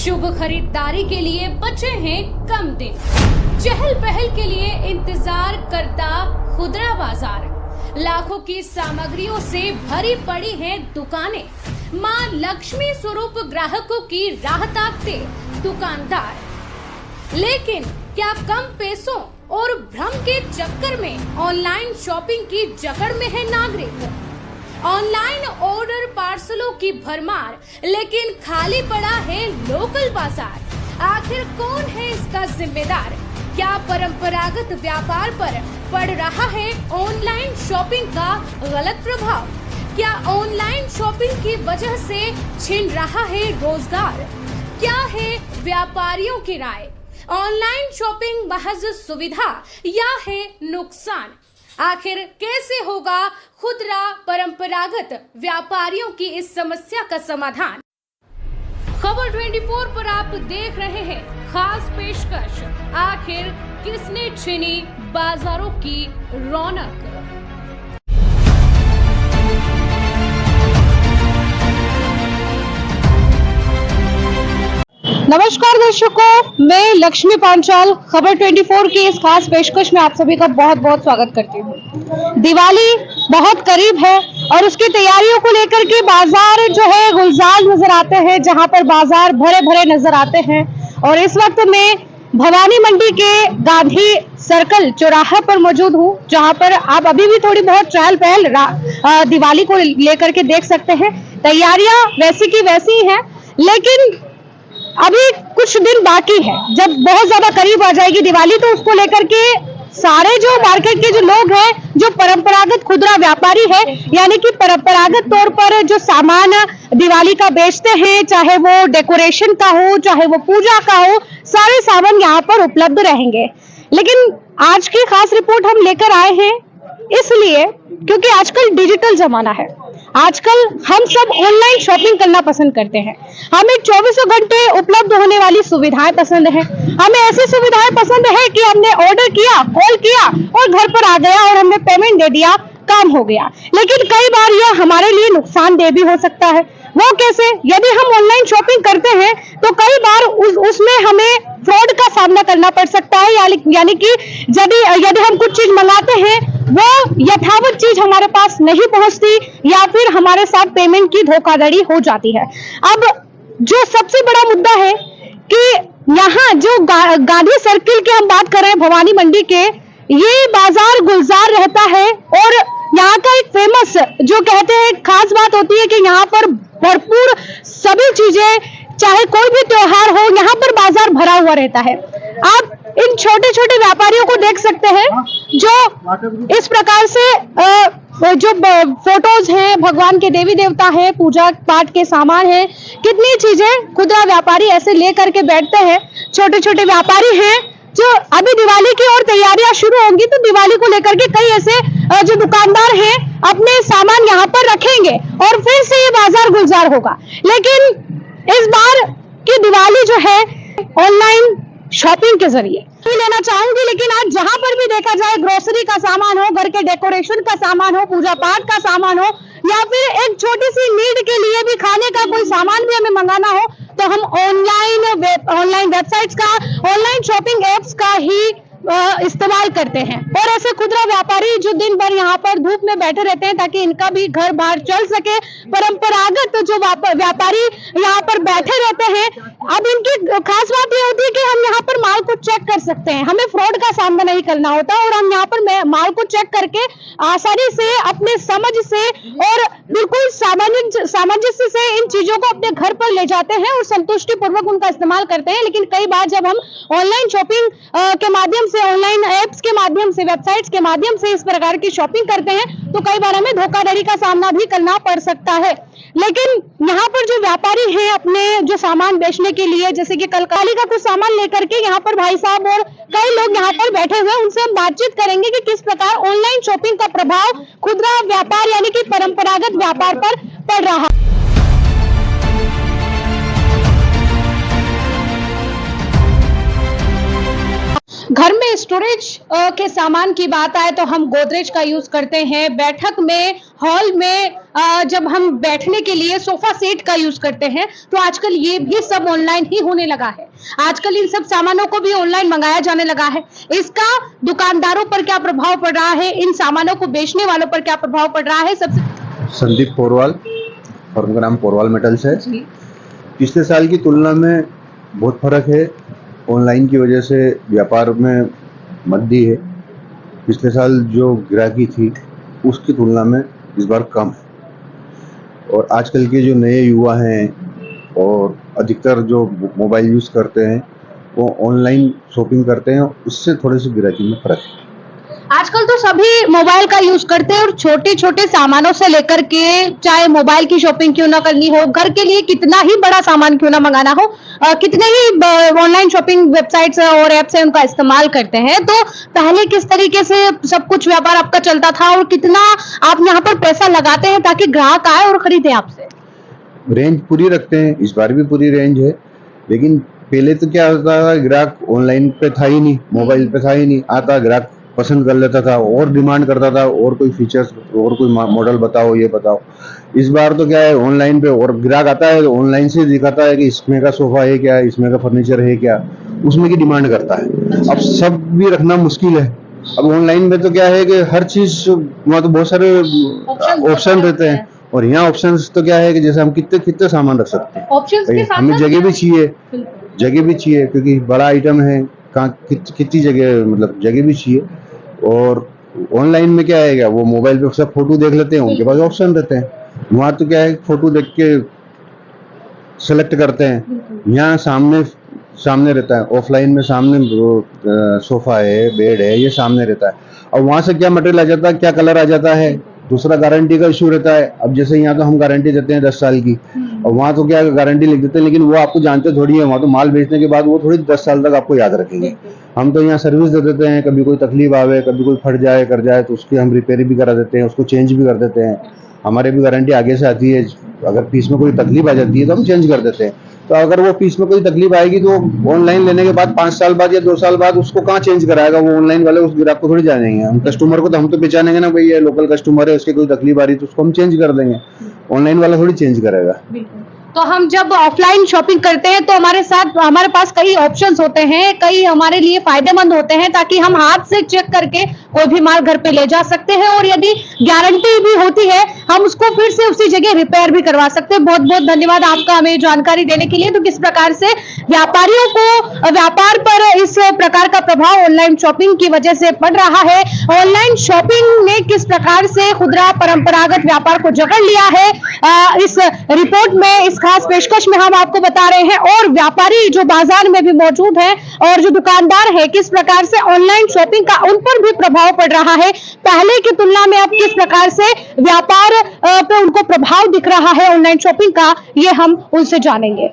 शुभ खरीदारी के लिए बचे हैं कम दिन। चहल पहल के लिए इंतजार करता खुदरा बाजार। लाखों की सामग्रियों से भरी पड़ी हैं दुकानें। मां लक्ष्मी स्वरूप ग्राहकों की राह ताकते दुकानदार। लेकिन क्या कम पैसों और भ्रम के चक्कर में ऑनलाइन शॉपिंग की जकड़ में है नागरिक? ऑनलाइन ऑर्डर पार्सलों की भरमार, लेकिन खाली पड़ा है लोकल बाजार। आखिर कौन है इसका जिम्मेदार? क्या परंपरागत व्यापार पर पड़ रहा है ऑनलाइन शॉपिंग का गलत प्रभाव? क्या ऑनलाइन शॉपिंग की वजह से छिन रहा है रोजगार? क्या है व्यापारियों की राय? ऑनलाइन शॉपिंग महज सुविधा या है नुकसान? आखिर कैसे होगा खुदरा परंपरागत व्यापारियों की इस समस्या का समाधान? खबर 24 पर आप देख रहे हैं खास पेशकश। आखिर किसने छीनी बाजारों की रौनक? नमस्कार दर्शकों, मैं लक्ष्मी पांचाल खबर 24 की इस खास पेशकश में आप सभी का बहुत बहुत स्वागत करती हूँ। दिवाली बहुत करीब है और उसकी तैयारियों को लेकर के बाजार जो है गुलजार नजर आते हैं, जहां पर बाजार भरे भरे नजर आते हैं। और इस वक्त मैं भवानी मंडी के गांधी सर्कल चौराहा पर मौजूद हूँ, जहां पर आप अभी भी थोड़ी बहुत चहल पहल दिवाली को लेकर के देख सकते हैं। तैयारियां वैसी की वैसी हैं, लेकिन अभी कुछ दिन बाकी है। जब बहुत ज्यादा करीब आ जाएगी दिवाली, तो उसको लेकर के सारे जो मार्केट के जो लोग हैं, जो परंपरागत खुदरा व्यापारी है, यानी कि परंपरागत तौर पर जो सामान दिवाली का बेचते हैं, चाहे वो डेकोरेशन का हो, चाहे वो पूजा का हो, सारे सामान यहाँ पर उपलब्ध रहेंगे। लेकिन आज की खास रिपोर्ट हम लेकर आए हैं इसलिए क्योंकि आजकल डिजिटल जमाना है। आजकल हम सब ऑनलाइन शॉपिंग करना पसंद करते हैं। हमें 24 घंटे उपलब्ध होने वाली सुविधाएं पसंद है। हमें ऐसी सुविधाएं पसंद है कि हमने ऑर्डर किया, कॉल किया और घर पर आ गया और हमने पेमेंट दे दिया, काम हो गया। लेकिन कई बार यह हमारे लिए नुकसानदेह भी हो सकता है। वो कैसे? यदि हम ऑनलाइन शॉपिंग करते हैं तो कई बार उसमें हमें फ्रॉड का सामना करना पड़ सकता है, यानी कि यदि हम कुछ चीज मंगाते हैं, वो यथावत चीज हमारे पास नहीं पहुंचती, या फिर हमारे साथ पेमेंट की धोखाधड़ी हो जाती है। अब जो सबसे बड़ा मुद्दा है कि यहाँ जो गांधी सर्किल की हम बात कर रहे हैं, भवानी मंडी के, ये बाजार गुलजार रहता है। और यहाँ का एक फेमस जो कहते हैं खास बात होती है कि यहाँ पर भरपूर सभी चीजें, चाहे कोई भी त्योहार हो, यहाँ पर बाजार भरा हुआ रहता है। आप इन छोटे छोटे व्यापारियों को देख सकते हैं जो इस प्रकार से जो फोटोज हैं, भगवान के देवी देवता हैं, पूजा पाठ के सामान हैं, कितनी चीजें खुदरा व्यापारी ऐसे लेकर के बैठते हैं। छोटे छोटे व्यापारी हैं जो अभी दिवाली की और तैयारियां शुरू होंगी, तो दिवाली को लेकर के कई ऐसे जो दुकानदार हैं अपने सामान यहाँ पर रखेंगे और फिर से ये बाजार गुलजार होगा। लेकिन इस बार की दिवाली जो है ऑनलाइन शॉपिंग के जरिए लेना चाहूंगी। लेकिन आज जहां पर भी देखा जाए, ग्रोसरी का सामान हो, घर के डेकोरेशन का सामान हो, पूजा पाठ का सामान हो, या फिर एक छोटी सी नीड के लिए भी खाने का कोई सामान भी हमें मंगाना हो, तो हम ऑनलाइन वेबसाइट्स का, ऑनलाइन शॉपिंग एप्स का ही इस्तेमाल करते हैं। और ऐसे खुदरा व्यापारी जो दिन भर यहाँ पर धूप में बैठे रहते हैं ताकि इनका भी घर बाहर चल सके, परंपरागत जो व्यापारी यहाँ पर बैठे रहते हैं। अब इनकी खास बात यह होती है कि हम यहाँ पर माल को चेक कर सकते हैं, हमें फ्रॉड का सामना नहीं करना होता, और हम यहाँ पर माल को चेक करके आसानी से, अपने समझ से और बिल्कुल सामंजस्य से इन चीजों को अपने घर पर ले जाते हैं और संतुष्टि पूर्वक उनका इस्तेमाल करते हैं। लेकिन कई बार जब हम ऑनलाइन शॉपिंग के माध्यम से, ऑनलाइन एप्स के माध्यम से, वेबसाइट्स के माध्यम से इस प्रकार की शॉपिंग करते हैं, तो कई बार हमें धोखाधड़ी का सामना भी करना पड़ सकता है। लेकिन यहाँ पर जो व्यापारी हैं अपने जो सामान बेचने के लिए, जैसे कि कलकाली का कुछ सामान लेकर के यहाँ पर भाई साहब और कई लोग यहाँ पर बैठे हुए हैं, उनसे हम बातचीत करेंगे कि किस प्रकार ऑनलाइन शॉपिंग का प्रभाव खुदरा व्यापार यानी कि परंपरागत व्यापार पर पड़ रहा है। घर में स्टोरेज के सामान की बात आए तो हम गोदरेज का यूज करते हैं। बैठक में, हॉल में जब हम बैठने के लिए सोफा सेट का यूज करते हैं, तो आजकल ये भी सब ऑनलाइन ही होने लगा है। आजकल इन सब सामानों को भी ऑनलाइन मंगाया जाने लगा है। इसका दुकानदारों पर क्या प्रभाव पड़ रहा है, इन सामानों को बेचने वालों पर क्या प्रभाव पड़ रहा है? सबसे संदीप पोरवाल, फर्म का नाम पोरवाल मेटल्स है। जी। पिछले साल की तुलना में बहुत फर्क है। ऑनलाइन की वजह से व्यापार में मंदी है। पिछले साल जो ग्राहकी थी उसकी तुलना में इस बार कम है। और आजकल के जो नए युवा हैं और अधिकतर जो मोबाइल यूज़ करते हैं वो ऑनलाइन शॉपिंग करते हैं, उससे थोड़ी सी ग्राहकी में फर्क है। आजकल तो सभी मोबाइल का यूज करते हैं और छोटे छोटे सामानों से लेकर के, चाहे मोबाइल की शॉपिंग क्यों ना करनी हो, घर के लिए कितना ही बड़ा सामान क्यों ना मंगाना हो, कितने ही ऑनलाइन शॉपिंग वेबसाइट्स और ऐप्स है उनका इस्तेमाल करते हैं। तो पहले किस तरीके से सब कुछ व्यापार आपका चलता था और कितना आप यहाँ पर पैसा लगाते हैं ताकि ग्राहक आए और खरीदे आपसे? रेंज पूरी रखते हैं, इस बार भी पूरी रेंज है। लेकिन पहले तो क्या होता था, ग्राहक ऑनलाइन पे था ही नहीं, मोबाइल पे था ही नहीं, आता ग्राहक पसंद कर लेता था और डिमांड करता था और कोई फीचर्स और कोई मॉडल बताओ, ये बताओ। इस बार तो क्या है, ऑनलाइन पे और ग्राहक आता है ऑनलाइन से दिखाता है कि इसमें का सोफा है क्या, इसमें का फर्नीचर है क्या, उसमें की डिमांड करता है। अब सब भी रखना मुश्किल है। अब ऑनलाइन में तो क्या है कि हर चीज, वहाँ तो बहुत सारे ऑप्शन रहते हैं और यहाँ ऑप्शंस तो क्या है कि जैसे हम कितने कितने सामान रख सकते हैं। ऑप्शंस के साथ हमें जगह भी चाहिए, जगह भी चाहिए क्योंकि बड़ा आइटम है, कहाँ कितनी जगह, मतलब जगह भी चाहिए। और ऑनलाइन में क्या है, क्या वो मोबाइल पे सब फोटो देख लेते हैं, उनके पास ऑप्शन रहते हैं। वहाँ तो क्या है, फोटो देख के सेलेक्ट करते हैं। यहाँ सामने सामने रहता है, ऑफलाइन में सामने सोफा है, बेड है, ये सामने रहता है। और वहाँ से क्या मटेरियल आ जाता है, क्या कलर आ जाता है, दूसरा गारंटी का इशू रहता है। अब जैसे यहाँ तो हम गारंटी देते हैं 10 साल की, और वहाँ तो क्या गारंटी लिख देते हैं, लेकिन वो आपको जानते थोड़ी है। वहाँ तो माल बेचने के बाद वो थोड़ी 10 साल तक आपको याद रखेंगे। हम तो यहाँ सर्विस दे देते हैं, कभी कोई तकलीफ आवे, कभी कोई फट जाए कर जाए तो उसकी हम रिपेयर भी करा देते हैं, उसको चेंज भी कर देते हैं। हमारे भी गारंटी आगे से आती है, अगर पीस में कोई तकलीफ आ जाती है तो हम चेंज कर देते हैं। तो अगर वो पीस में कोई तकलीफ आएगी तो ऑनलाइन लेने के बाद 5 साल बाद या 2 साल बाद उसको कहाँ चेंज कराएगा, वो ऑनलाइन वाले उस ग्राहक को थोड़ी जानेंगे। हम कस्टमर को तो हम तो पहचानेंगे ना, भाई ये लोकल कस्टमर है, उसके कोई तकलीफ आ रही है तो उसको हम चेंज कर देंगे। ऑनलाइन वाला थोड़ी चेंज करेगा। तो हम जब ऑफलाइन शॉपिंग करते हैं तो हमारे पास कई ऑप्शंस होते हैं, कई हमारे लिए फायदेमंद होते हैं, ताकि हम हाथ से चेक करके कोई भी माल घर पे ले जा सकते हैं और यदि गारंटी भी होती है हम उसको फिर से उसी जगह रिपेयर भी करवा सकते हैं। बहुत बहुत धन्यवाद आपका हमें जानकारी देने के लिए। तो किस प्रकार से व्यापारियों को व्यापार पर इस प्रकार का प्रभाव ऑनलाइन शॉपिंग की वजह से पड़ रहा है, ऑनलाइन शॉपिंग ने किस प्रकार से खुदरा परंपरागत व्यापार को जकड़ लिया है, इस रिपोर्ट में, इस खास पेशकश में हम आपको बता रहे हैं। और व्यापारी जो बाजार में भी मौजूद है और जो दुकानदार है, किस प्रकार से ऑनलाइन शॉपिंग का उन पर भी प्रभाव पड़ रहा है, पहले की तुलना में अब किस प्रकार से व्यापार पे उनको प्रभाव दिख रहा है ऑनलाइन शॉपिंग का, ये हम उनसे जानेंगे।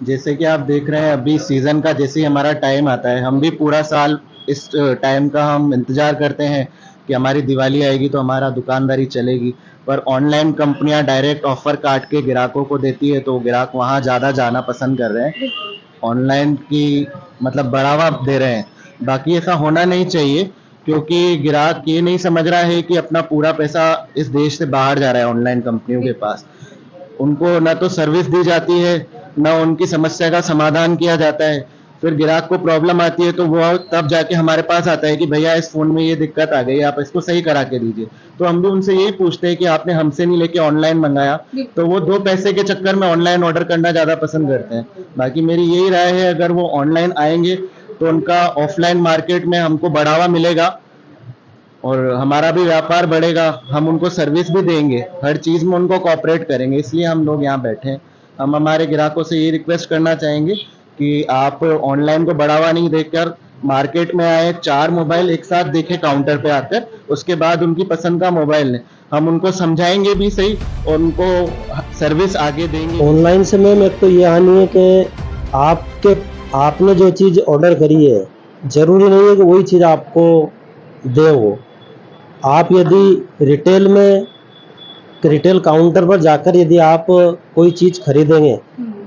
जैसे कि आप देख रहे हैं, अभी सीजन का जैसे ही हमारा टाइम आता है, हम भी पूरा साल इस टाइम का हम इंतजार करते हैं कि हमारी दिवाली आएगी तो हमारा दुकानदारी चलेगी। पर ऑनलाइन कंपनियां डायरेक्ट ऑफर काट के ग्राहकों को देती है, तो ग्राहक वहां ज़्यादा जाना पसंद कर रहे हैं, ऑनलाइन की मतलब बढ़ावा दे रहे हैं। बाकी ऐसा होना नहीं चाहिए, क्योंकि ग्राहक ये नहीं समझ रहा है कि अपना पूरा पैसा इस देश से बाहर जा रहा है ऑनलाइन कंपनियों के पास। उनको न तो सर्विस दी जाती है, न उनकी समस्या का समाधान किया जाता है। फिर ग्राहक को प्रॉब्लम आती है तो वो तब जाके हमारे पास आता है कि भैया इस फोन में ये दिक्कत आ गई, आप इसको सही करा के दीजिए। तो हम भी उनसे यही पूछते हैं कि आपने हमसे नहीं लेके ऑनलाइन मंगाया, तो वो 2 पैसे के चक्कर में ऑनलाइन ऑर्डर करना ज्यादा पसंद करते हैं। बाकी मेरी यही राय है, अगर वो ऑनलाइन आएंगे तो उनका ऑफलाइन मार्केट में हमको बढ़ावा मिलेगा और हमारा भी व्यापार बढ़ेगा। हम उनको सर्विस भी देंगे, हर चीज में उनको कोऑपरेट करेंगे, इसलिए हम लोग यहाँ बैठे हैं। हम हमारे ग्राहकों से ये रिक्वेस्ट करना चाहेंगे कि आप ऑनलाइन को बढ़ावा नहीं देकर मार्केट में आए, 4 मोबाइल एक साथ देखें काउंटर पे आकर, उसके बाद उनकी पसंद का मोबाइल लें। हम उनको समझाएंगे भी सही और उनको सर्विस आगे देंगे। ऑनलाइन से मैम एक तो ये हानि है कि आपने जो चीज़ ऑर्डर करी है, ज़रूरी नहीं है कि वही चीज़ आपको दे। वो आप यदि रिटेल में रिटेल काउंटर पर जाकर यदि आप कोई चीज़ खरीदेंगे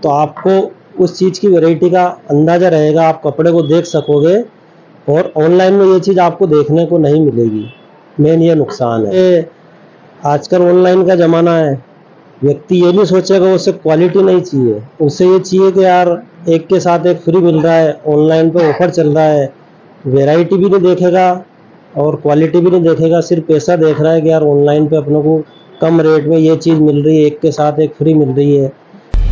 तो आपको उस चीज़ की वैरायटी का अंदाज़ा रहेगा, आप कपड़े को देख सकोगे। और ऑनलाइन में ये चीज़ आपको देखने को नहीं मिलेगी। मेन ये नुकसान है। आजकल ऑनलाइन का ज़माना है, व्यक्ति ये नहीं सोचेगा उसे क्वालिटी नहीं चाहिए, उसे ये चाहिए कि यार एक के साथ एक फ्री मिल रहा है, ऑनलाइन पे ऑफर चल रहा है। वैरायटी भी नहीं देखेगा और क्वालिटी भी नहीं देखेगा, सिर्फ पैसा देख रहा है कि यार ऑनलाइन पे अपने को कम रेट में ये चीज़ मिल रही है, एक के साथ एक फ्री मिल रही है,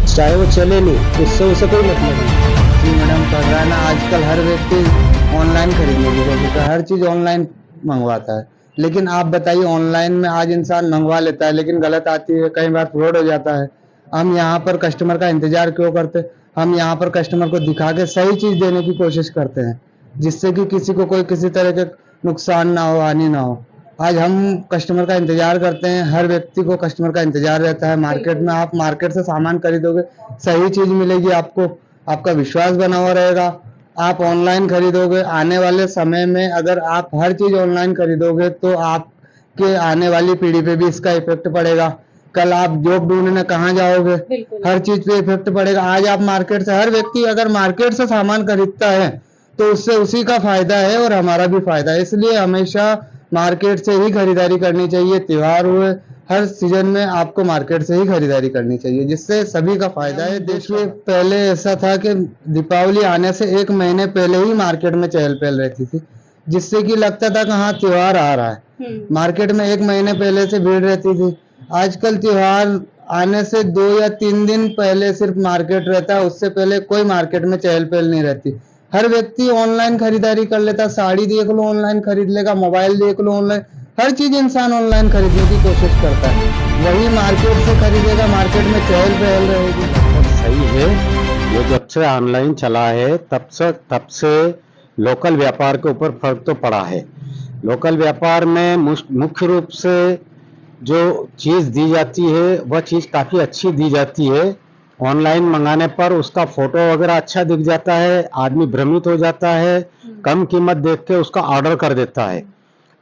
चाहे वो चले नहीं, उससे उसे कोई मतलब नहीं। जी मैडम, कर रहा है ना, आजकल हर व्यक्ति ऑनलाइन खरीदने की कोशिश कर, हर चीज़ ऑनलाइन मंगवाता है। लेकिन आप बताइए, ऑनलाइन में आज इंसान मंगवा लेता है लेकिन गलत आती है, कई बार फ्रॉड हो जाता है। हम यहाँ पर कस्टमर का इंतजार क्यों करते? हम यहाँ पर कस्टमर को दिखा के सही चीज़ देने की कोशिश करते हैं, जिससे कि किसी को कोई किसी तरह के नुकसान ना हो, हानि ना हो। आज हम कस्टमर का इंतजार करते हैं, हर व्यक्ति को कस्टमर का इंतजार रहता है। मार्केट में आप मार्केट से सामान खरीदोगे, सही चीज़ मिलेगी आपको, आपका विश्वास बना हुआ रहेगा। आप ऑनलाइन खरीदोगे, आने वाले समय में अगर आप हर चीज़ ऑनलाइन खरीदोगे तो आपके आने वाली पीढ़ी पे भी इसका इफेक्ट पड़ेगा। कल आप जॉब ढूंढने कहाँ जाओगे? हर चीज़ पे इफेक्ट पड़ेगा। आज आप मार्केट से, हर व्यक्ति अगर मार्केट से सामान खरीदता है तो उससे उसी का फायदा है और हमारा भी फायदा है। इसलिए हमेशा मार्केट से ही खरीदारी करनी चाहिए। त्योहार हुए, हर सीजन में आपको मार्केट से ही खरीदारी करनी चाहिए, जिससे सभी का फायदा है। देखिए, पहले ऐसा था कि दीपावली आने से 1 महीने पहले ही मार्केट में चहल पहल रहती थी, जिससे कि लगता था कि हाँ त्योहार आ रहा है। मार्केट में 1 महीने पहले से भीड़ रहती थी। आजकल त्योहार आने से 2 या 3 दिन पहले सिर्फ मार्केट रहता है, उससे पहले कोई मार्केट में चहल पहल नहीं रहती। हर व्यक्ति ऑनलाइन खरीदारी कर लेता, साड़ी देख लो ऑनलाइन खरीद लेगा, मोबाइल देख लो ऑनलाइन, हर चीज इंसान ऑनलाइन खरीदने की कोशिश करता है। वही मार्केट से खरीदेगा, मार्केट में चहल पहल रहेगी। सही है, ये जब से ऑनलाइन चला है तब से लोकल व्यापार के ऊपर फर्क तो पड़ा है। लोकल व्यापार में मुख्य रूप से जो चीज़ दी जाती है वह चीज़ काफ़ी अच्छी दी जाती है। ऑनलाइन मंगाने पर उसका फोटो वगैरह अच्छा दिख जाता है, आदमी भ्रमित हो जाता है, कम कीमत देख के उसका ऑर्डर कर देता है।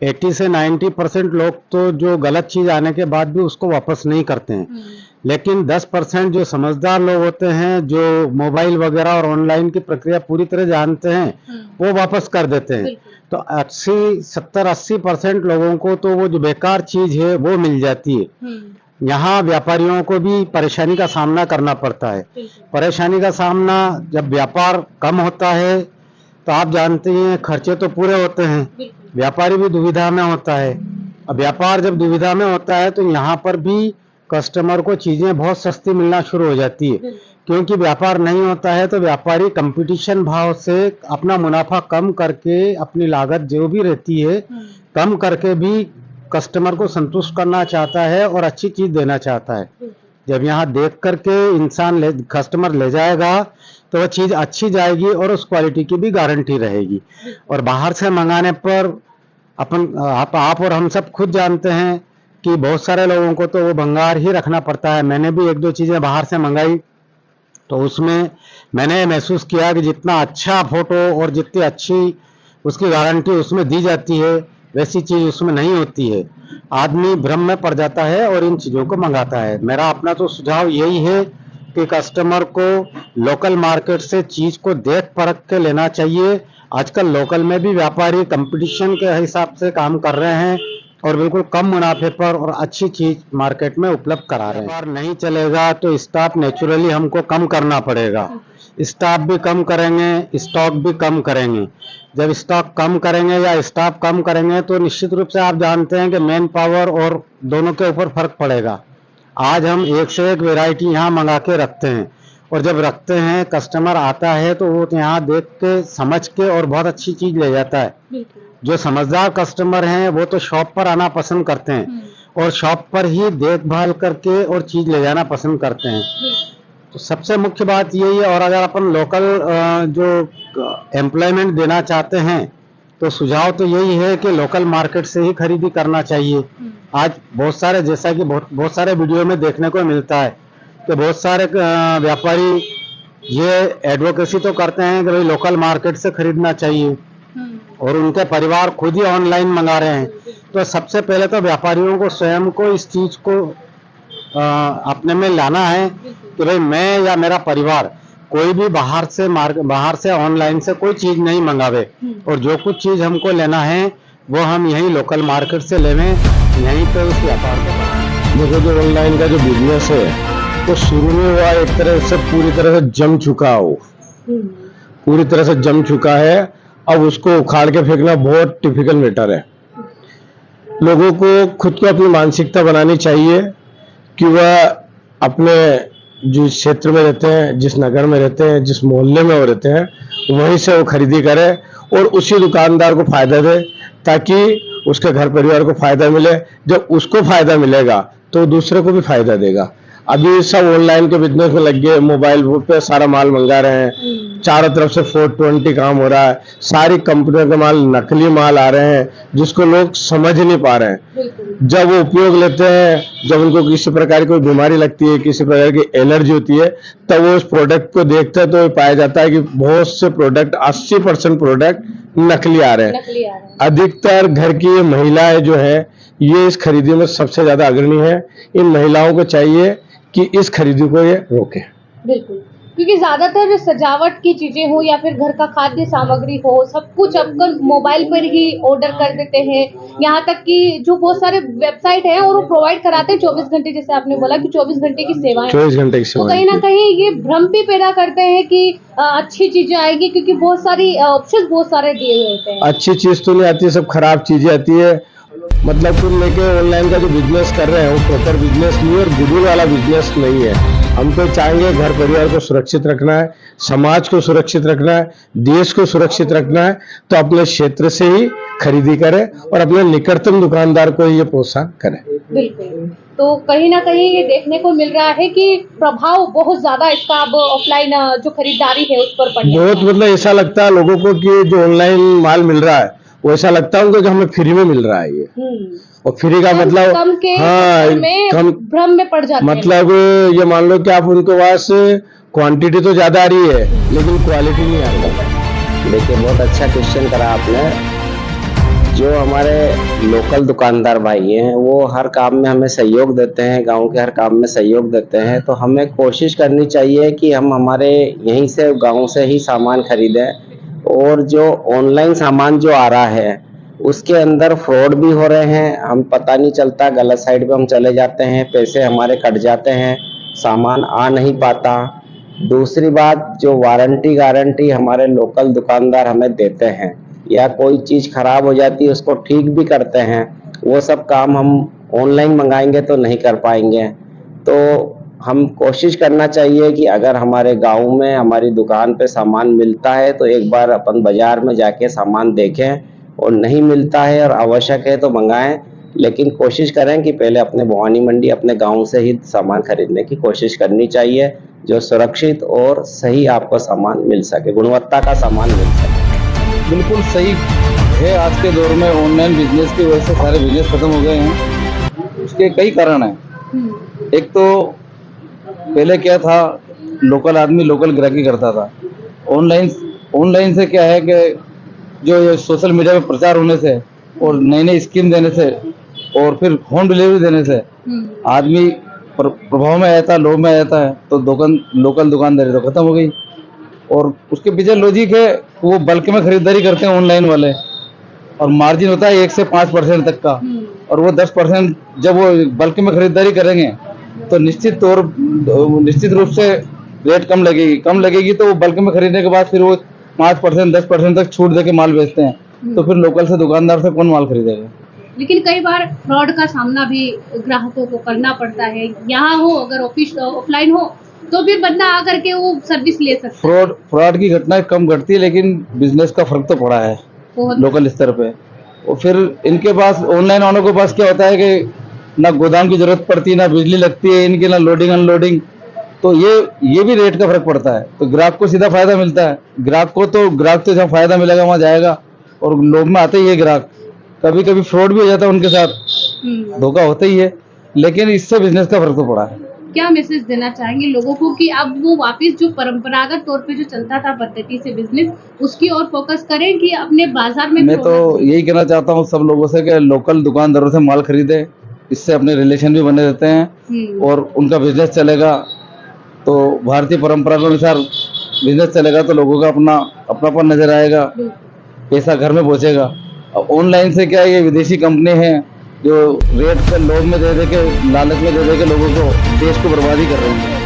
80 से 90% लोग तो जो गलत चीज़ आने के बाद भी उसको वापस नहीं करते हैं, लेकिन 10% जो समझदार लोग होते हैं, जो मोबाइल वगैरह और ऑनलाइन की प्रक्रिया पूरी तरह जानते हैं, वो वापस कर देते हैं। तो 70-80% लोगों को तो वो जो बेकार चीज़ है वो मिल जाती है। यहाँ व्यापारियों को भी परेशानी का सामना करना पड़ता है। परेशानी का सामना, जब व्यापार कम होता है तो आप जानते हैं खर्चे तो पूरे होते हैं, व्यापारी भी दुविधा में होता है। अब व्यापार जब दुविधा में होता है तो यहाँ पर भी कस्टमर को चीज़ें बहुत सस्ती मिलना शुरू हो जाती है, क्योंकि व्यापार नहीं होता है तो व्यापारी कंपटीशन भाव से अपना मुनाफा कम करके, अपनी लागत जो भी रहती है कम करके भी कस्टमर को संतुष्ट करना चाहता है और अच्छी चीज़ देना चाहता है। जब यहाँ देख करके इंसान कस्टमर ले जाएगा तो वह चीज़ अच्छी जाएगी और उस क्वालिटी की भी गारंटी रहेगी। और बाहर से मंगाने पर आप और हम सब खुद जानते हैं कि बहुत सारे लोगों को तो वो भंगार ही रखना पड़ता है। मैंने भी 1-2 चीज़ें बाहर से मंगाई तो उसमें मैंने महसूस किया कि जितना अच्छा फोटो और जितनी अच्छी उसकी गारंटी उसमें दी जाती है, वैसी चीज़ उसमें नहीं होती है। आदमी भ्रम में पड़ जाता है और इन चीज़ों को मंगाता है। मेरा अपना तो सुझाव यही है कि कस्टमर को लोकल मार्केट से चीज़ को देख परख के लेना चाहिए। आजकल लोकल में भी व्यापारी कंपटीशन के हिसाब से काम कर रहे हैं और बिल्कुल कम मुनाफे पर और अच्छी चीज़ मार्केट में उपलब्ध करा रहे हैं। व्यापार नहीं चलेगा तो स्टाफ नेचुरली हमको कम करना पड़ेगा। स्टाफ भी कम करेंगे, स्टॉक भी कम करेंगे। जब स्टॉक कम करेंगे या स्टाफ कम करेंगे तो निश्चित रूप से आप जानते हैं कि मैन पावर और दोनों के ऊपर फर्क पड़ेगा। आज हम एक से एक वैरायटी यहाँ मंगा के रखते हैं और जब रखते हैं कस्टमर आता है तो वो यहाँ देख के, समझ के और बहुत अच्छी चीज़ ले जाता है। जो समझदार कस्टमर हैं वो तो शॉप पर आना पसंद करते हैं और शॉप पर ही देखभाल करके और चीज़ ले जाना पसंद करते हैं। तो सबसे मुख्य बात यही है। और अगर अपन लोकल जो एम्प्लॉयमेंट देना चाहते हैं तो सुझाव तो यही है कि लोकल मार्केट से ही खरीदी करना चाहिए। आज बहुत सारे, जैसा कि बहुत सारे वीडियो में देखने को मिलता है कि बहुत सारे व्यापारी ये एडवोकेसी तो करते हैं कि भाई लोकल मार्केट से खरीदना चाहिए और उनके परिवार खुद ही ऑनलाइन मंगा रहे हैं। तो सबसे पहले तो व्यापारियों को स्वयं को इस चीज़ को अपने में लाना है तो भाई मैं या मेरा परिवार कोई भी बाहर से ऑनलाइन से कोई चीज नहीं मंगावे, और जो कुछ चीज हमको लेना है वो हम यहीं लोकल मार्केट से लेवें, यहीं पे उस व्यापार को बढ़ाएं। देखो, जो ऑनलाइन का जो बिजनेस है वो शुरू में हुआ एक तरह से पूरी तरह से जम चुका हो, पूरी तरह से जम चुका है। अब उसको उखाड़ के फेंकना बहुत टिपिकल मैटर है। लोगों को खुद को अपनी मानसिकता बनानी चाहिए कि वह अपने जिस क्षेत्र में रहते हैं, जिस नगर में रहते हैं, जिस मोहल्ले में वो रहते हैं, वहीं से वो खरीदी करे और उसी दुकानदार को फायदा दे, ताकि उसके घर परिवार को फायदा मिले। जब उसको फायदा मिलेगा तो दूसरे को भी फायदा देगा। अभी सब ऑनलाइन के बिजनेस में लग गए, मोबाइल पे सारा माल मंगा रहे हैं, चारों तरफ से 420 काम हो रहा है, सारी कंपनियों के माल नकली माल आ रहे हैं जिसको लोग समझ नहीं पा रहे हैं। जब वो उपयोग लेते हैं, जब उनको किसी प्रकार की कोई बीमारी लगती है, किसी प्रकार की एलर्जी होती है, तब वो उस प्रोडक्ट को देखते हैं तो पाया जाता है कि बहुत से प्रोडक्ट 80% प्रोडक्ट नकली आ रहे हैं। अधिकतर घर की महिलाएं जो है ये इस खरीदी में सबसे ज्यादा अग्रणी है। इन महिलाओं को चाहिए कि इस खरीदी को ये रोके। बिल्कुल, क्योंकि ज्यादातर सजावट की चीजें हो या फिर घर का खाद्य सामग्री हो, सब कुछ अब मोबाइल पर ही ऑर्डर कर देते हैं। यहाँ तक कि जो बहुत सारे वेबसाइट है और वो प्रोवाइड कराते हैं 24 घंटे, जैसे आपने बोला कि 24 घंटे की सेवाएं, 24 घंटे की तो सेवाएं। कहीं ना कहीं ये भ्रम भी पैदा करते हैं कि अच्छी चीजें आएगी, क्योंकि बहुत सारी ऑप्शन बहुत सारे दिए हुए होते हैं। अच्छी चीज तो नहीं आती, सब खराब चीजें आती है। मतलब कुल लेके ऑनलाइन का जो बिजनेस कर रहे हैं वो प्रॉपर बिजनेस नहीं है और गुडविल वाला बिजनेस नहीं है। हम तो चाहेंगे घर परिवार को सुरक्षित रखना है, समाज को सुरक्षित रखना है, देश को सुरक्षित रखना है, तो अपने क्षेत्र से ही खरीदी करें और अपने निकटतम दुकानदार को ये प्रोत्साहन करें। बिल्कुल, तो कहीं ना कहीं ये देखने को मिल रहा है कि प्रभाव बहुत ज्यादा इसका अब ऑफलाइन जो खरीदारी है उस पर पड़ बहुत मतलब ऐसा लगता है लोगों को कि जो ऑनलाइन माल मिल रहा है वो ऐसा लगता है उनको कि हमें फ्री में मिल रहा है ये, और फ्री का मतलब कम के कम भ्रम में पड़ जाते हैं। मतलब ये मान लो कि आप उनके पास क्वांटिटी तो ज्यादा आ रही है लेकिन क्वालिटी नहीं आ रही। देखिए, बहुत अच्छा क्वेश्चन करा आपने। जो हमारे लोकल दुकानदार भाई हैं वो हर काम में हमें सहयोग देते हैं, गांव के हर काम में सहयोग देते हैं, तो हमें कोशिश करनी चाहिए कि हम हमारे यहीं से गांव से ही सामान खरीदें। और जो ऑनलाइन सामान जो आ रहा है उसके अंदर फ्रॉड भी हो रहे हैं, हम पता नहीं चलता, गलत साइड पे हम चले जाते हैं, पैसे हमारे कट जाते हैं, सामान आ नहीं पाता। दूसरी बात, जो वारंटी गारंटी हमारे लोकल दुकानदार हमें देते हैं या कोई चीज़ खराब हो जाती है उसको ठीक भी करते हैं, वो सब काम हम ऑनलाइन मंगाएंगे तो नहीं कर पाएंगे। तो हम कोशिश करना चाहिए कि अगर हमारे गांव में हमारी दुकान पे सामान मिलता है तो एक बार अपन बाजार में जाके सामान देखें, और नहीं मिलता है और आवश्यक है तो मंगाएं, लेकिन कोशिश करें कि पहले अपने भवानी मंडी अपने गांव से ही सामान खरीदने की कोशिश करनी चाहिए, जो सुरक्षित और सही आपको सामान मिल सके, गुणवत्ता का सामान मिल सके। बिल्कुल सही है। आज के दौर में ऑनलाइन बिजनेस की वजह से सारे बिजनेस खत्म हो गए हैं। उसके कई कारण हैं। एक तो पहले क्या था, लोकल आदमी लोकल ग्राहकी करता था। ऑनलाइन से क्या है कि जो ये सोशल मीडिया पे प्रचार होने से और नई नई स्कीम देने से और फिर होम डिलीवरी देने से आदमी प्रभाव में आता है, लोभ में आता है, तो लोकल दुकानदारी तो खत्म हो गई। और उसके पीछे लॉजिक है, वो बल्क में खरीदारी करते हैं ऑनलाइन वाले, और मार्जिन होता है 1 से 5% तक का, और वो 10% जब वो बल्क में खरीदारी करेंगे तो निश्चित रूप से रेट कम लगेगी, तो वो बल्क में खरीदने के बाद फिर वो 5% 10% तक छूट देके माल बेचते हैं। तो फिर लोकल से दुकानदार से कौन माल खरीदेगा। लेकिन कई बार फ्रॉड का सामना भी ग्राहकों को करना पड़ता है। यहाँ हो अगर ऑफलाइन हो तो फिर बंदा आकर के वो सर्विस ले सकता है। फ्रॉड की घटनाएं कम घटती है, लेकिन बिजनेस का फर्क तो पड़ा है लोकल स्तर पे। और फिर इनके पास ऑनलाइन वालों के पास क्या होता है कि ना गोदाम की जरूरत पड़ती, ना बिजली लगती है इनके, ना लोडिंग अनलोडिंग, तो ये भी रेट का फर्क पड़ता है। तो ग्राहक को सीधा फायदा मिलता है। ग्राहक तो जहाँ फायदा मिलेगा वहाँ जाएगा, और लोग में आते ही है ग्राहक। कभी कभी फ्रॉड भी हो जाता है उनके साथ, धोखा होता ही है, लेकिन इससे बिजनेस का फर्क तो पड़ा है। क्या मैसेज देना चाहेंगे लोगों को कि अब वो वापस जो परंपरागत तौर पे जो चलता था पद्धति से बिजनेस, उसकी ओर फोकस करें कि अपने बाजार में? मैं तो यही कहना चाहता हूँ सब लोगों से कि लोकल दुकानदारों से माल खरीदे इससे अपने रिलेशन भी बने रहते हैं और उनका बिजनेस चलेगा। तो भारतीय परंपरा के अनुसार बिजनेस चलेगा तो लोगों का अपनापन नजर आएगा, पैसा घर में पहुंचेगा। अब ऑनलाइन से क्या है, ये विदेशी कंपनी है जो रेट पे लोभ में दे के, लालच में दे के लोगों को, देश को बर्बादी कर रही है।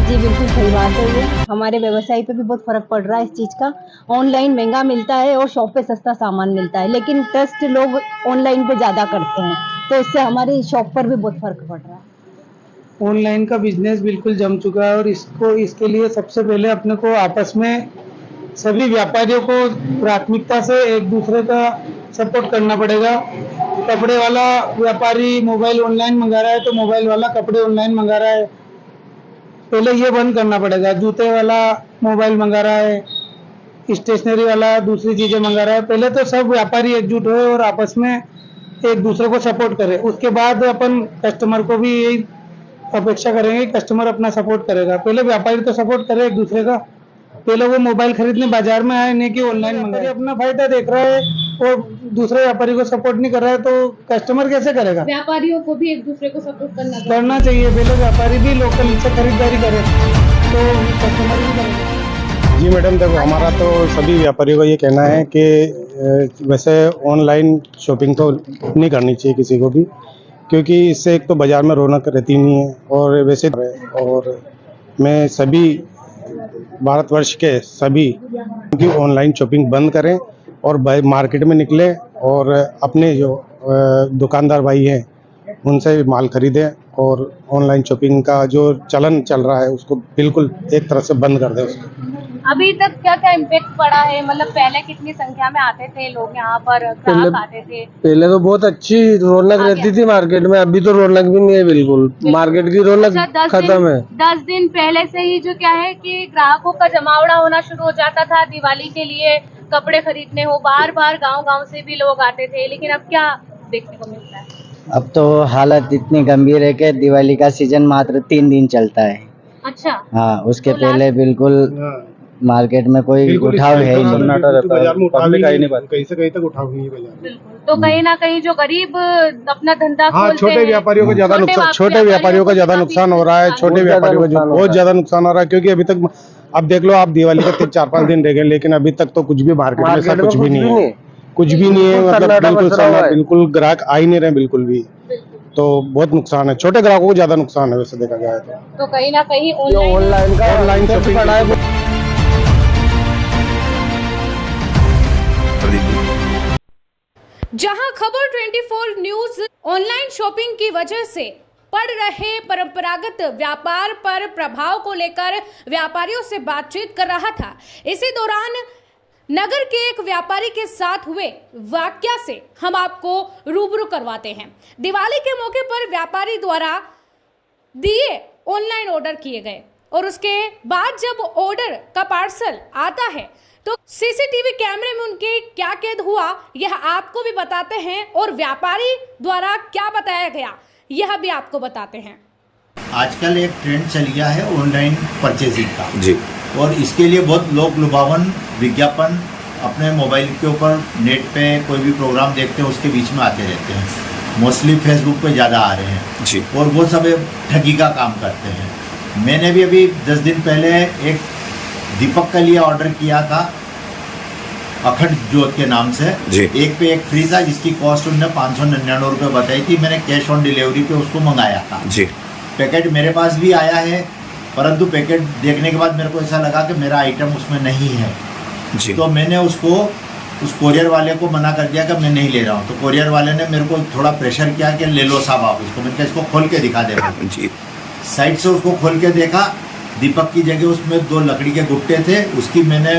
जी बिल्कुल सही बात है। ये हमारे व्यवसाय पे भी बहुत फर्क पड़ रहा है इस चीज़ का। ऑनलाइन महंगा मिलता है और शॉप पे सस्ता सामान मिलता है, लेकिन ट्रस्ट लोग ऑनलाइन पे ज़्यादा करते हैं, तो इससे हमारी शॉप पर भी बहुत फर्क पड़ रहा है। ऑनलाइन का बिजनेस बिल्कुल जम चुका है और इसके लिए सबसे पहले अपने को आपस में सभी व्यापारियों को प्राथमिकता से एक दूसरे का सपोर्ट करना पड़ेगा। कपड़े वाला व्यापारी मोबाइल ऑनलाइन मंगा रहा है तो मोबाइल वाला कपड़े ऑनलाइन मंगा रहा है, पहले ये बंद करना पड़ेगा। जूते वाला मोबाइल मंगा रहा है, स्टेशनरी वाला दूसरी चीजें मंगा रहा है, पहले तो सब व्यापारी एकजुट हो और आपस में एक दूसरे को सपोर्ट करे। उसके बाद अपन कस्टमर को भी यही अपेक्षा करेंगे, कस्टमर अपना सपोर्ट करेगा। पहले व्यापारी तो सपोर्ट करे एक दूसरे का, पहले वो मोबाइल खरीदने बाजार में आए, नहीं कि ऑनलाइन मंगाए। अपना फायदा देख रहा है और दूसरे व्यापारी को सपोर्ट नहीं कर रहा है तो कस्टमर कैसे करेगा? व्यापारियों को भी एक दूसरे को सपोर्ट करना चाहिए। पहले व्यापारी भी लोकल से खरीदारी करे तो कस्टमर भी करेगा। जी मैडम, देखो हमारा तो सभी व्यापारियों का ये कहना है कि वैसे ऑनलाइन शॉपिंग तो नहीं करनी चाहिए किसी को भी, क्योंकि इससे एक तो बाज़ार में रौनक रहती नहीं है और वैसे, और मैं सभी भारतवर्ष के सभी की ऑनलाइन शॉपिंग बंद करें और मार्केट में निकले और अपने जो दुकानदार भाई हैं उनसे माल खरीदें और ऑनलाइन शॉपिंग का जो चलन चल रहा है उसको बिल्कुल एक तरह से बंद कर दें उसको। अभी तक क्या क्या इम्पैक्ट पड़ा है? मतलब पहले कितनी संख्या में आते थे लोग यहाँ पर, ग्राहक आते थे? पहले तो बहुत अच्छी रौनक रहती थी मार्केट में, अभी तो रौनक भी नहीं है बिल्कुल। मार्केट की रौनक खत्म है। 10 दिन पहले से ही जो क्या है कि ग्राहकों का जमावड़ा होना शुरू हो जाता था दिवाली के लिए कपड़े खरीदने हो, बार बार गांव से भी लोग आते थे, लेकिन अब क्या देखने को मिलता है? अब तो हालत इतनी गंभीर है कि दिवाली का सीजन मात्र 3 दिन चलता है। अच्छा। हाँ, उसके पहले बिल्कुल मार्केट में कोई उठाव है ही नहीं। सन्नाटा रहता है, पब्लिक आ ही नहीं पाती, कहीं से कहीं तक उठाव नहीं है बाजार में। तो कहीं ना कहीं जो गरीब अपना धंधा खोलते छोटे व्यापारियों को ज्यादा नुकसान, छोटे व्यापारियों का ज्यादा नुकसान हो रहा है। छोटे व्यापारियों को बहुत ज्यादा नुकसान हो रहा है, क्योंकि अभी तक अब देख लो आप, दिवाली के 4-5 दिन रह गए, लेकिन अभी तक तो कुछ भी मार्केट में ऐसा कुछ भी नहीं है, कुछ भी नहीं है। मतलब बिल्कुल ग्राहक आ ही नहीं रहे बिल्कुल भी, तो बहुत नुकसान है। छोटे ग्राहकों को ज्यादा नुकसान है वैसे देखा जाए तो कहीं ना कहीं ऑनलाइन शॉपिंग। जहां खबर 24 न्यूज ऑनलाइन शॉपिंग की वजह से पड़ रहे परंपरागत व्यापार पर प्रभाव को लेकर व्यापारियों से बातचीत कर रहा था, इसी दौरान नगर के एक व्यापारी के साथ हुए वाकया से हम आपको रूबरू करवाते हैं। दिवाली के मौके पर व्यापारी द्वारा दिए ऑनलाइन ऑर्डर किए गए और उसके बाद जब ऑर्डर का पार्सल आता है तो सीसीटीवी कैमरे में उनके क्या कैद हुआ यह आपको भी बताते हैं और व्यापारी द्वारा क्या बताया गया यह भी आपको बताते हैं। आजकल एक ट्रेंड चल गया है ऑनलाइन परचेजिंग का जी, और इसके लिए बहुत लोक लुभावन विज्ञापन अपने मोबाइल के ऊपर नेट पे कोई भी प्रोग्राम देखते हैं उसके बीच में आते रहते हैं। मोस्टली फेसबुक पे ज़्यादा आ रहे हैं जी, और वो सब ठगी का काम करते हैं। मैंने भी अभी 10 दिन पहले एक दीपक का लिए ऑर्डर किया था अखंड ज्योत के नाम से जी। एक पे एक फ्री था जिसकी कॉस्ट उन्होंने 599 रुपये बताई थी। मैंने कैश ऑन डिलीवरी पे उसको मंगाया था जी। पैकेट मेरे पास भी आया है, परंतु पैकेट देखने के बाद मेरे को ऐसा लगा कि मेरा आइटम उसमें नहीं है जी। तो मैंने उसको उस कोरियर वाले को मना कर दिया कि मैं नहीं ले रहा हूँ। तो कोरियर वाले ने मेरे को थोड़ा प्रेशर किया कि ले लो साहब आप इसको। मैंने कहा इसको खोल के दिखा देगा जी। साइड से उसको खोल के देखा, दीपक की जगह उसमें 2 लकड़ी के गुट्टे थे। उसकी मैंने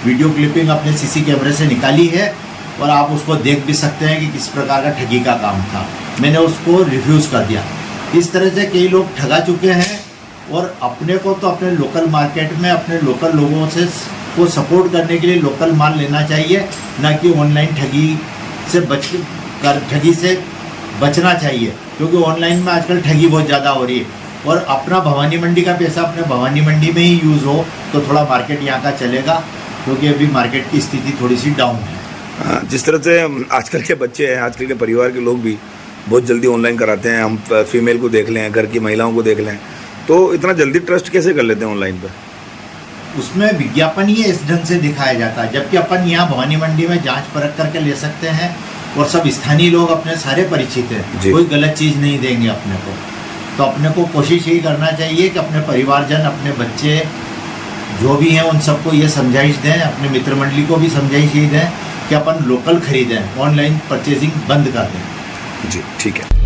वीडियो क्लिपिंग अपने सीसी कैमरे से निकाली है और आप उसको देख भी सकते हैं कि किस प्रकार का ठगी का काम था। मैंने उसको रिफ्यूज़ कर दिया। इस तरह से कई लोग ठगा चुके हैं और अपने को तो अपने लोकल मार्केट में अपने लोकल लोगों से को सपोर्ट करने के लिए लोकल माल लेना चाहिए, ना कि ऑनलाइन ठगी से बचना चाहिए, क्योंकि ऑनलाइन में आजकल ठगी बहुत ज़्यादा हो रही है। और अपना भवानी मंडी का पैसा अपने भवानी मंडी में ही यूज़ हो तो थोड़ा मार्केट यहाँ का चलेगा, क्योंकि अभी मार्केट की स्थिति थोड़ी सी डाउन है। जिस तरह से आजकल के बच्चे हैं, आजकल के परिवार के लोग भी बहुत जल्दी ऑनलाइन कराते हैं, हम फीमेल को देख लें, घर की महिलाओं को देख लें, तो इतना जल्दी ट्रस्ट कैसे कर लेते हैं ऑनलाइन पर? उसमें विज्ञापन ही इस ढंग से दिखाया जाता है, जबकि अपन यहाँ भवानी मंडी में जांच परख करके ले सकते हैं और सब स्थानीय लोग अपने सारे परिचित हैं, कोई गलत चीज़ नहीं देंगे अपने को। तो अपने को कोशिश यही करना चाहिए कि अपने परिवारजन, अपने बच्चे जो भी हैं उन सबको ये समझाइश दें, अपने मित्र मंडली को भी समझाइश यही दें कि अपन लोकल खरीदें, ऑनलाइन परचेजिंग बंद कर दें। जी ठीक है।